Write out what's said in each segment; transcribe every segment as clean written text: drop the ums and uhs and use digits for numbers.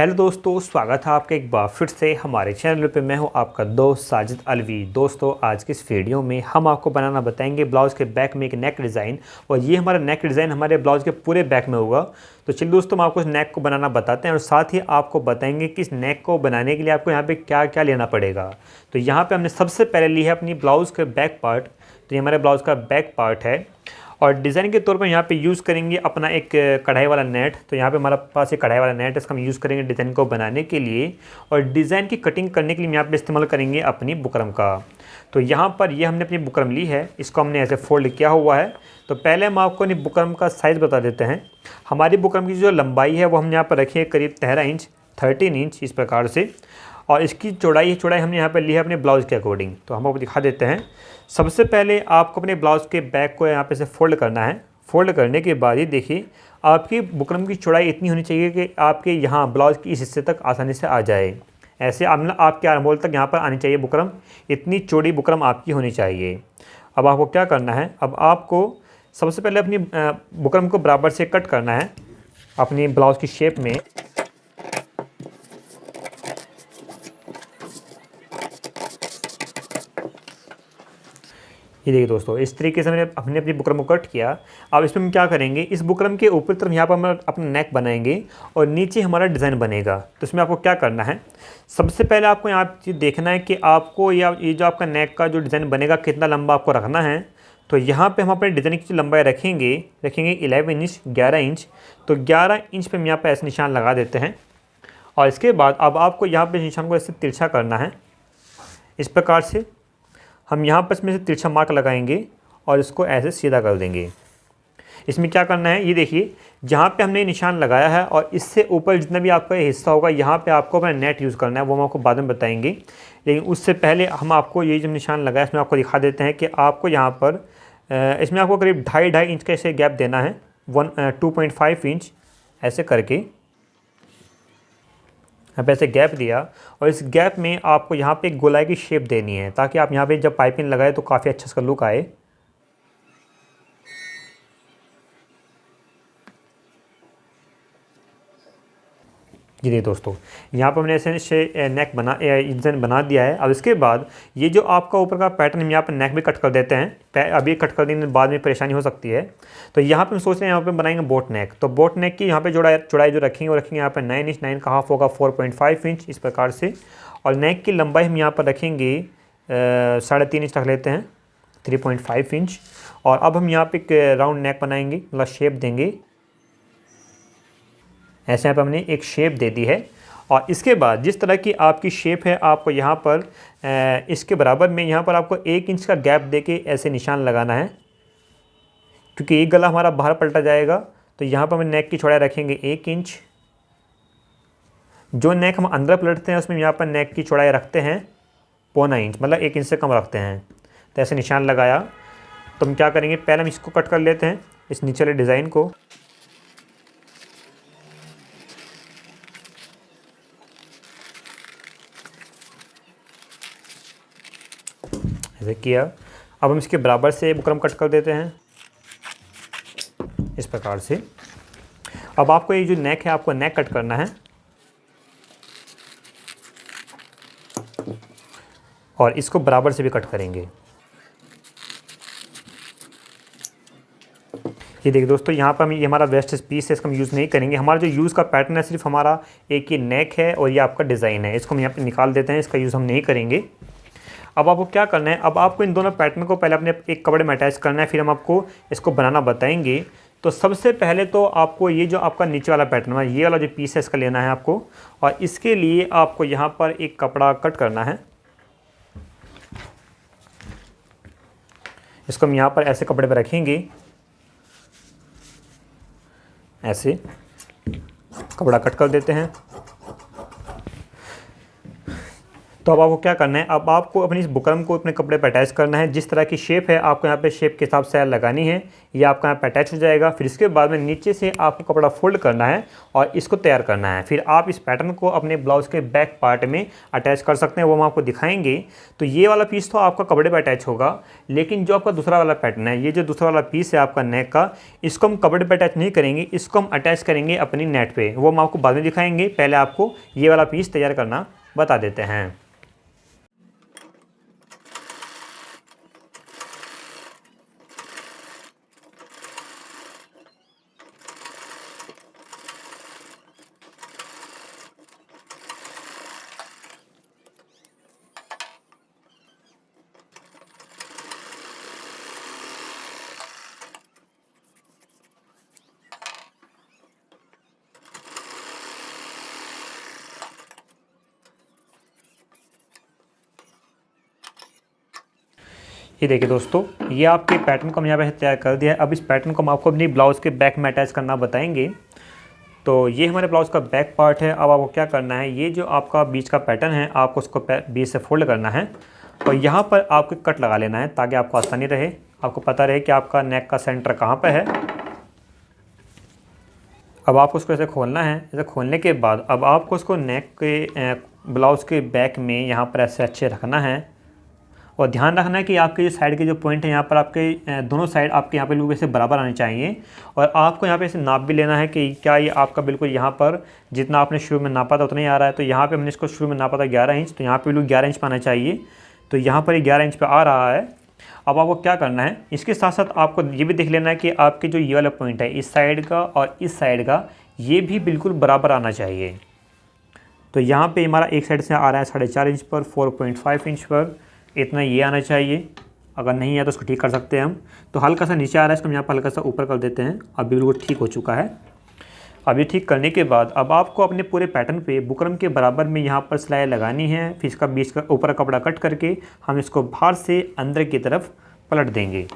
Hello दोस्तों, स्वागत है आपका एक बार फिर से हमारे चैनल पे। मैं हूं आपका दोस्त साजिद अलवी। दोस्तों, आज की इस वीडियो में हम आपको बनाना बताएंगे ब्लाउज़ के बैक में एक नेक डिज़ाइन। और ये हमारा नेक डिज़ाइन हमारे ब्लाउज़ के पूरे बैक में होगा। तो चलिए दोस्तों, हम आपको इस नेक को बनाना बताते हैं और साथ ही आपको बताएंगे कि इस नेक को बनाने के लिए आपको यहाँ पर क्या क्या लेना पड़ेगा। तो यहाँ पर हमने सबसे पहले ली है अपनी ब्लाउज़ के बैक पार्ट। तो ये हमारे ब्लाउज़ का बैक पार्ट है और डिज़ाइन के तौर पर यहाँ पे यूज़ करेंगे अपना एक कढ़ाई वाला नेट। तो यहाँ पे हमारे पास एक कढ़ाई वाला नेट है, इसका हम यूज़ करेंगे डिज़ाइन को बनाने के लिए। और डिज़ाइन की कटिंग करने के लिए हम यहाँ पे इस्तेमाल करेंगे अपनी बुकरम का। तो यहाँ पर ये हमने अपनी बुकरम ली है, इसको हमने ऐसे फोल्ड किया हुआ है। तो पहले हम आपको अपनी बुकरम का साइज़ बता देते हैं। हमारी बुकरम की जो लंबाई है वो हमने यहाँ पर रखी है करीब 13 इंच इस प्रकार से। और इसकी चौड़ाई हमने यहाँ पर ली है अपने ब्लाउज़ के अकॉर्डिंग। तो हम आपको दिखा देते हैं। सबसे पहले आपको अपने ब्लाउज़ के बैक को यहाँ पे से फोल्ड करना है। फोल्ड करने के बाद ही देखिए, आपकी बुकरम की चौड़ाई इतनी होनी चाहिए कि आपके यहाँ ब्लाउज़ की इस हिस्से तक आसानी से आ जाए। ऐसे आपके आर्म होल तक यहाँ पर आनी चाहिए बुकरम, इतनी चौड़ी बुकरम आपकी होनी चाहिए। अब आपको क्या करना है, अब आपको सबसे पहले अपनी बुकरम को बराबर से कट करना है अपनी ब्लाउज़ की शेप में। ये देखिए दोस्तों, इस तरीके से हमने अपनी बुकरम को कट किया। अब इसमें हम क्या करेंगे, इस बुकरम के ऊपर तरफ यहाँ पर हम अपना नेक बनाएंगे और नीचे हमारा डिज़ाइन बनेगा। तो इसमें आपको क्या करना है, सबसे पहले आपको यहाँ चीज़ देखना है कि आपको ये जो आपका नेक का जो डिज़ाइन बनेगा कितना लंबा आपको रखना है। तो यहाँ पर हम अपने डिज़ाइन की जो लंबाई रखेंगे 11 इंच 11 इंच। तो 11 इंच पर हम यहाँ पर ऐसे निशान लगा देते हैं। और इसके बाद अब आपको यहाँ पर निशान को ऐसे तिरछा करना है। इस प्रकार से हम यहाँ पर इसमें से तिरछा मार्क लगाएंगे और इसको ऐसे सीधा कर देंगे। इसमें क्या करना है, ये देखिए जहाँ पे हमने निशान लगाया है और इससे ऊपर जितना भी आपका ये हिस्सा होगा यहाँ पे आपको अपना नेट यूज़ करना है, वो हम आपको बाद में बताएंगे। लेकिन उससे पहले हम आपको ये जो निशान लगाया इसमें आपको दिखा देते हैं कि आपको यहाँ पर इसमें आपको करीब 2.5 इंच का ऐसे गैप देना है, 2.5 इंच ऐसे करके यहाँ पे ऐसे गैप दिया। और इस गैप में आपको यहाँ पे एक गोलाई की शेप देनी है ताकि आप यहाँ पे जब पाइपिंग लगाए तो काफ़ी अच्छा इसका लुक आए। जी देखिए दोस्तों, यहाँ पर हमने ऐसे नेक डिज़ाइन बना दिया है। अब इसके बाद ये जो आपका ऊपर का पैटर्न हम यहाँ पर नेक भी कट कर देते हैं। अभी कट कर देने बाद में परेशानी हो सकती है। तो यहाँ पे हम सोच रहे हैं यहाँ पे बनाएंगे बोट नेक। तो बोट नेक की यहाँ पे चौड़ाई जो रखेंगे वो रखेंगे यहाँ पर 9 इंच, 9 का हाफ होगा 4.5 इंच इस प्रकार से। और नेक की लंबाई हम यहाँ पर रखेंगे 3.5 इंच रख लेते हैं, 3.5 इंच। और अब हम यहाँ पे एक राउंड नेक बनाएंगे, मतलब शेप देंगे। ऐसे यहाँ पर हमने एक शेप दे दी है। और इसके बाद जिस तरह की आपकी शेप है आपको यहाँ पर इसके बराबर में यहाँ पर आपको 1 इंच का गैप देके ऐसे निशान लगाना है, क्योंकि एक गला हमारा बाहर पलटा जाएगा। तो यहाँ पर हम नेक की चौड़ाई रखेंगे 1 इंच। जो नेक हम अंदर पलटते हैं उसमें यहाँ पर नेक की चौड़ाई रखते हैं 0.25 इंच, मतलब 1 इंच से कम रखते हैं। तो ऐसे निशान लगाया। तो हम क्या करेंगे, पहले हम इसको कट कर लेते हैं, इस नीचे वाले डिज़ाइन को। ऐसे किया। अब हम इसके बराबर से बुकरम कट कर देते हैं इस प्रकार से। अब आपको ये जो नेक है आपको नेक कट करना है और इसको बराबर से भी कट करेंगे। ये देखिए दोस्तों, यहाँ पर हम ये हमारा वेस्ट पीस है, इसका हम यूज़ नहीं करेंगे। हमारा जो यूज़ का पैटर्न है सिर्फ हमारा एक ये नेक है और ये आपका डिज़ाइन है, इसको हम यहाँ पे निकाल देते हैं, इसका यूज़ हम नहीं करेंगे। अब आपको क्या करना है, अब आपको इन दोनों पैटर्न को पहले अपने एक कपड़े में अटैच करना है, फिर हम आपको इसको बनाना बताएंगे। तो सबसे पहले तो आपको ये जो आपका नीचे वाला पैटर्न है, ये वाला जो पीस है इसका लेना है आपको। और इसके लिए आपको यहाँ पर एक कपड़ा कट करना है। इसको हम यहाँ पर ऐसे कपड़े पर रखेंगे, ऐसे कपड़ा कट कर देते हैं। तो अब आपको क्या करना है, अब आपको अपनी इस बुकरम को अपने कपड़े पर अटैच करना है। जिस तरह की शेप है आपको यहाँ पे शेप के हिसाब से लगानी है, ये आपका यहाँ पे अटैच हो जाएगा। फिर इसके बाद में नीचे से आपको कपड़ा फोल्ड करना है और इसको तैयार करना है। फिर आप इस पैटर्न को अपने ब्लाउज़ के बैक पार्ट में अटैच कर सकते हैं, वो हम आपको दिखाएंगे। तो ये वाला पीस तो आपका कपड़े पर अटैच होगा, लेकिन जो आपका दूसरा वाला पैटर्न है, ये जो दूसरा वाला पीस है आपका नेक का, इसको हम कपड़े पर अटैच नहीं करेंगे, इसको हम अटैच करेंगे अपनी नेट पे, वो हम आपको बाद में दिखाएंगे। पहले आपको ये वाला पीस तैयार करना बता देते हैं। ये देखिए दोस्तों, ये आपके पैटर्न को हम यहाँ पे तैयार कर दिया है। अब इस पैटर्न को हम आपको अपनी ब्लाउज़ के बैक में अटैच करना बताएंगे। तो ये हमारे ब्लाउज़ का बैक पार्ट है। अब आपको क्या करना है, ये जो आपका बीच का पैटर्न है आपको उसको बीच से फोल्ड करना है और यहाँ पर आपको कट लगा लेना है ताकि आपको आसानी रहे, आपको पता रहे कि आपका नेक का सेंटर कहाँ पर है। अब आपको उसको ऐसे खोलना है। ऐसे खोलने के बाद अब आपको उसको नेक के ब्लाउज़ के बैक में यहाँ पर ऐसे अच्छे रखना है और ध्यान रखना है कि आपके जो साइड के जो पॉइंट है यहाँ पर आपके दोनों साइड आपके यहाँ पे लोग ऐसे बराबर आने चाहिए। और आपको यहाँ पे ऐसे नाप भी लेना है कि क्या ये आपका बिल्कुल यहाँ पर जितना आपने शुरू में नापा था उतना ही आ रहा है। तो यहाँ पे हमने इसको शुरू में नापा था 11 इंच, तो यहाँ पे लोग 11 इंच पाना चाहिए। तो यहाँ पर ये 11 इंच पर आ रहा है। अब आपको क्या करना है, इसके साथ साथ आपको ये भी देख लेना है कि आपके जो ये वाला पॉइंट है इस साइड का और इस साइड का, ये भी बिल्कुल बराबर आना चाहिए। तो यहाँ पे हमारा एक साइड से आ रहा है 4.5 इंच पर, 4.5 इंच पर, इतना ये आना चाहिए। अगर नहीं है तो उसको ठीक कर सकते हैं हम। तो हल्का सा नीचे आ रहा है, इसको हम यहाँ पर हल्का सा ऊपर कर देते हैं। अब बिल्कुल ठीक हो चुका है। अब ये ठीक करने के बाद अब आपको अपने पूरे पैटर्न पे बुकरम के बराबर में यहाँ पर सिलाई लगानी है। फिर इसका बीच का ऊपर कपड़ा कट करके हम इसको बाहर से अंदर की तरफ पलट देंगे।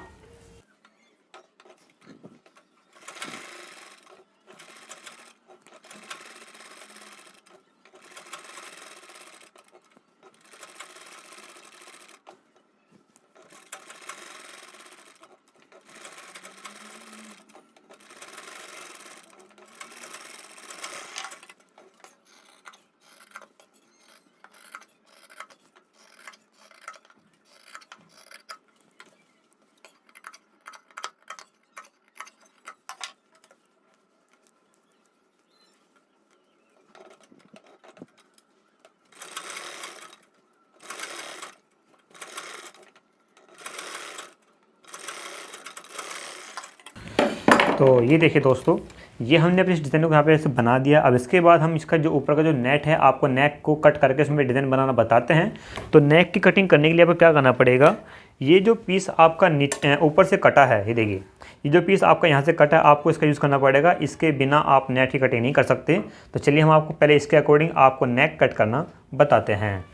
तो ये देखिए दोस्तों, ये हमने अपने इस डिज़ाइन को यहाँ पे ऐसे बना दिया। अब इसके बाद हम इसका जो ऊपर का जो नेट है, आपको नेक को कट करके उसमें डिज़ाइन बनाना बताते हैं। तो नेक की कटिंग करने के लिए आपको क्या करना पड़ेगा, ये जो पीस आपका ऊपर से कटा है, ये देखिए ये जो पीस आपका यहाँ से कटा है, आपको इसका यूज़ करना पड़ेगा। इसके बिना आप नेट की कटिंग नहीं कर सकते। तो चलिए हम आपको पहले इसके अकॉर्डिंग आपको नेक कट करना बताते हैं।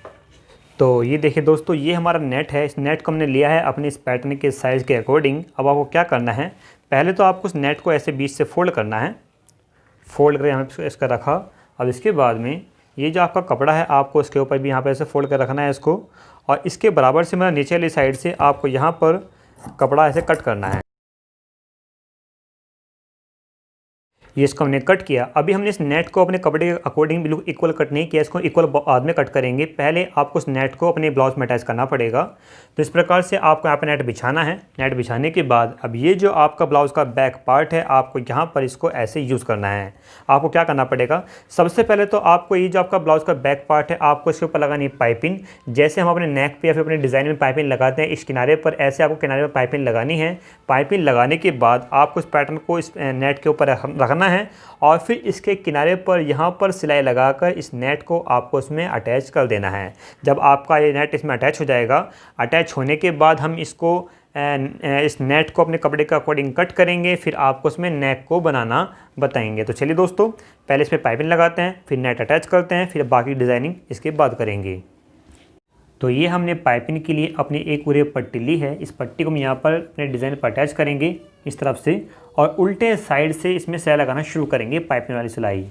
तो ये देखिए दोस्तों, ये हमारा नेट है। इस नेट को हमने लिया है अपने इस पैटर्न के साइज़ के अकॉर्डिंग। अब आपको क्या करना है, पहले तो आपको उस नेट को ऐसे बीच से फोल्ड करना है। फोल्ड करके हमने इसका रखा। अब इसके बाद में ये जो आपका कपड़ा है आपको इसके ऊपर भी यहाँ पे ऐसे फोल्ड कर रखना है इसको, और इसके बराबर से मेरा नीचे वाली साइड से आपको यहाँ पर कपड़ा ऐसे कट करना है। ये इसको हमने कट किया। अभी हमने इस नेट को अपने कपड़े के अकॉर्डिंग बिल्कुल इक्वल कट नहीं किया, इसको इक्वल बाद में कट करेंगे। पहले आपको उस नेट को अपने ब्लाउज में अटैच करना पड़ेगा। तो इस प्रकार से आपको यहाँ पर नेट बिछाना है। नेट बिछाने के बाद अब ये जो आपका ब्लाउज़ का बैक पार्ट है, आपको यहाँ पर इसको ऐसे यूज़ करना है। आपको क्या करना पड़ेगा, सबसे पहले तो आपको ये जो आपका ब्लाउज़ का बैक पार्ट है, आपको इसके ऊपर लगानी है पाइपिंग। जैसे हम अपने नेक पे या फिर अपने डिज़ाइन में पाइपिंग लगाते हैं, इस किनारे पर ऐसे आपको किनारे पर पाइपिंग लगानी है। पाइपिंग लगाने के बाद आपको इस पैटर्न को इस नेट के ऊपर रखना है और फिर इसके किनारे पर यहाँ पर सिलाई लगाकर इस नेट को आपको इसमें अटैच कर देना है। जब आपका ये नेट इसमें अटैच हो जाएगा, अटैच होने के बाद हम इसको इस नेट को अपने कपड़े के अकॉर्डिंग कट करेंगे, फिर आपको इसमें नेक को बनाना बताएंगे। तो चलिए दोस्तों, पहले इस पर पाइपिंग लगाते हैं, फिर नेट अटैच करते हैं, फिर बाकी डिज़ाइनिंग इसके बाद करेंगे। तो ये हमने पाइपिंग के लिए अपनी एक पूरी पट्टी ली है। इस पट्टी को हम यहाँ पर अपने डिज़ाइन पर अटैच करेंगे इस तरफ से, और उल्टे साइड से इसमें सिलाई लगाना शुरू करेंगे, पाइपिंग वाली सिलाई।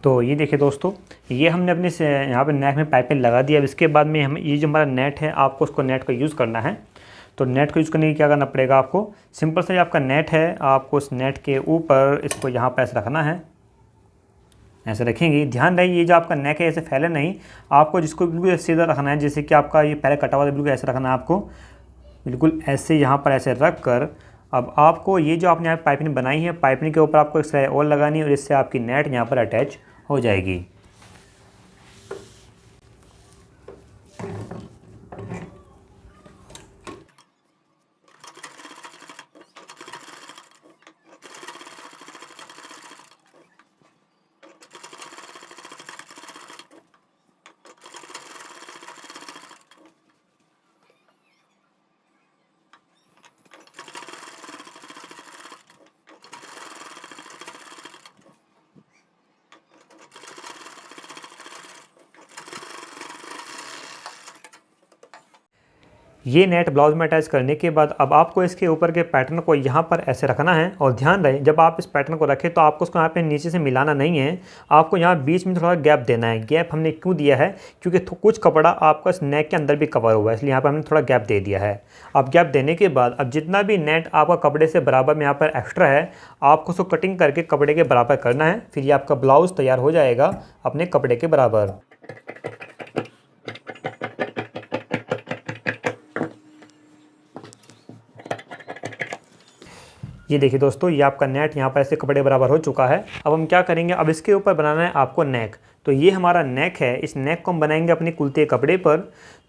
तो ये देखिए दोस्तों, ये हमने अपने से यहाँ पे नेक में पाइपिंग लगा दिया। अब इसके बाद में हम ये जो हमारा नेट है, आपको उसको नेट को यूज़ करना है। तो नेट को यूज़ करने के लिए क्या करना पड़ेगा आपको, सिंपल सा जो आपका नेट है, आपको उस नेट के ऊपर इसको यहाँ पर ऐसे रखना है। ऐसे रखेंगे, ध्यान रहे ये जो आपका नेक है ऐसे फैले नहीं, आपको जिसको बिल्कुल सीधा रखना है। जैसे कि आपका ये पहले कटा हुआ था, बिल्कुल ऐसे रखना है आपको, बिल्कुल ऐसे यहाँ पर ऐसे रख कर अब आपको ये जो आपने यहाँ पाइपिंग बनाई है, पाइपिंग के ऊपर आपको एक सिलाई और लगानी है और इससे आपकी नेट यहाँ पर अटैच हो जाएगी। ये नेट ब्लाउज में अटैच करने के बाद अब आपको इसके ऊपर के पैटर्न को यहाँ पर ऐसे रखना है। और ध्यान रहे जब आप इस पैटर्न को रखें तो आपको उसको यहाँ पे नीचे से मिलाना नहीं है, आपको यहाँ बीच में थोड़ा गैप देना है। गैप हमने क्यों दिया है, क्योंकि कुछ कपड़ा आपका इस नेक के अंदर भी कवर हुआ है, इसलिए यहाँ पर हमने थोड़ा गैप दे दिया है। अब गैप देने के बाद अब जितना भी नेट आपका कपड़े से बराबर में यहाँ पर एक्स्ट्रा है, आपको उसको कटिंग करके कपड़े के बराबर करना है। फिर ये आपका ब्लाउज़ तैयार हो जाएगा अपने कपड़े के बराबर। ये देखिए दोस्तों, ये आपका नेट यहाँ पर ऐसे कपड़े बराबर हो चुका है। अब हम क्या करेंगे, अब इसके ऊपर बनाना है आपको नेक। तो ये हमारा नेक है, इस नेक को हम बनाएंगे अपने कुर्ते कपड़े पर।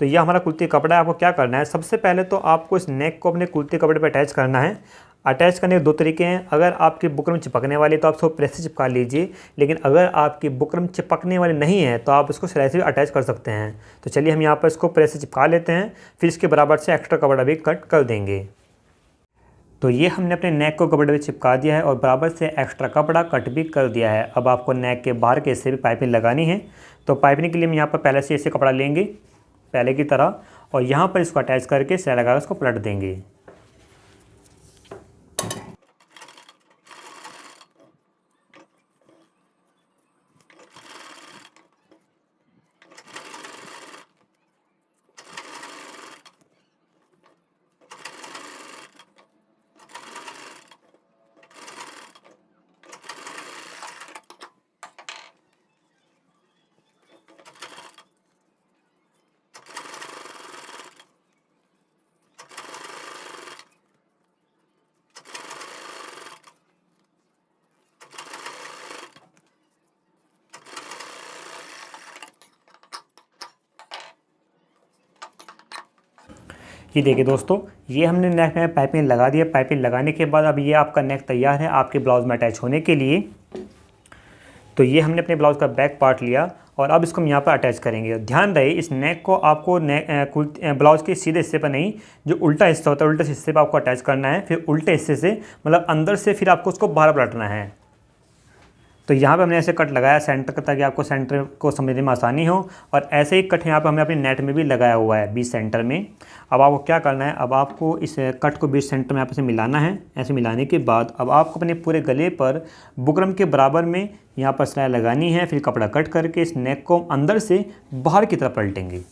तो ये हमारा कुर्ते कपड़ा है, आपको क्या करना है, सबसे पहले तो आपको इस नेक को अपने कुर्ते कपड़े पर अटैच करना है। अटैच करने के दो तरीके हैं, अगर आपकी बुकरम चिपकने वाली तो आप उसको प्रेस से चिपका लीजिए, लेकिन अगर आपकी बुकरम चिपकने वाली नहीं है तो आप इसको सिलाई से भी अटैच कर सकते हैं। तो चलिए हम यहाँ पर इसको प्रेस से चिपका लेते हैं, फिर इसके बराबर से एक्स्ट्रा कपड़ा भी कट कर देंगे। तो ये हमने अपने नेक को कपड़े में चिपका दिया है और बराबर से एक्स्ट्रा कपड़ा कट भी कर दिया है। अब आपको नेक के बाहर के हिस्से भी पाइपिंग लगानी है। तो पाइपिंग के लिए हम यहाँ पर पहले से ऐसे कपड़ा लेंगे पहले की तरह, और यहाँ पर इसको अटैच करके सिलाई लगाकर इसको पलट देंगे। ये देखिए दोस्तों, ये हमने नेक में पाइपिंग लगा दिया। पाइपिंग लगाने के बाद अब ये आपका नेक तैयार है आपके ब्लाउज़ में अटैच होने के लिए। तो ये हमने अपने ब्लाउज़ का बैक पार्ट लिया और अब इसको हम यहाँ पर अटैच करेंगे। ध्यान रहे इस नेक को आपको ब्लाउज़ के सीधे हिस्से पर नहीं, जो उल्टा हिस्सा होता है उल्टे हिस्से पर आपको अटैच करना है। फिर उल्टे हिस्से से मतलब अंदर से फिर आपको उसको बाहर पलटना है। तो यहाँ पे हमने ऐसे कट लगाया सेंटर का, ताकि आपको सेंटर को समझने में आसानी हो। और ऐसे ही कट यहाँ पे हमने अपने नेट में भी लगाया हुआ है बीच सेंटर में। अब आपको क्या करना है, अब आपको इस कट को बीच सेंटर में यहाँ पे से मिलाना है। ऐसे मिलाने के बाद अब आपको अपने पूरे गले पर बुकरम के बराबर में यहाँ पर सिलाई लगानी है। फिर कपड़ा कट करके इस नेक को अंदर से बाहर की तरफ पलटेंगे।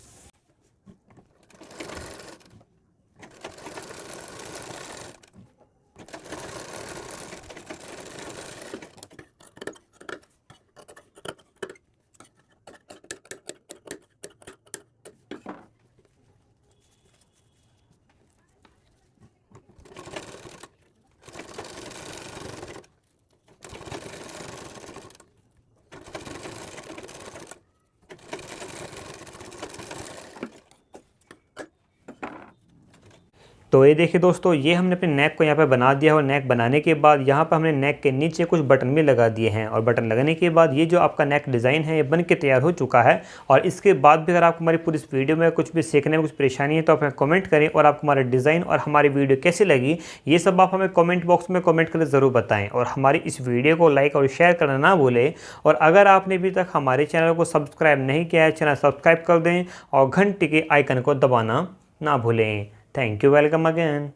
तो ये देखिए दोस्तों, ये हमने अपने नेक को यहाँ पे बना दिया और नेक बनाने के बाद यहाँ पर हमने नेक के नीचे कुछ बटन भी लगा दिए हैं। और बटन लगाने के बाद ये जो आपका नेक डिज़ाइन है ये बन के तैयार हो चुका है। और इसके बाद भी अगर आपको हमारी पूरी इस वीडियो में कुछ भी सीखने में कुछ परेशानी है तो आप हमें कमेंट करें, और आपको हमारा डिज़ाइन और हमारी वीडियो कैसी लगी ये सब आप हमें कमेंट बॉक्स में कमेंट करके ज़रूर बताएँ। और हमारी इस वीडियो को लाइक और शेयर करना ना भूलें। और अगर आपने अभी तक हमारे चैनल को सब्सक्राइब नहीं किया है, चैनल सब्सक्राइब कर दें और घंटी के आइकन को दबाना ना भूलें। Thank you, welcome again.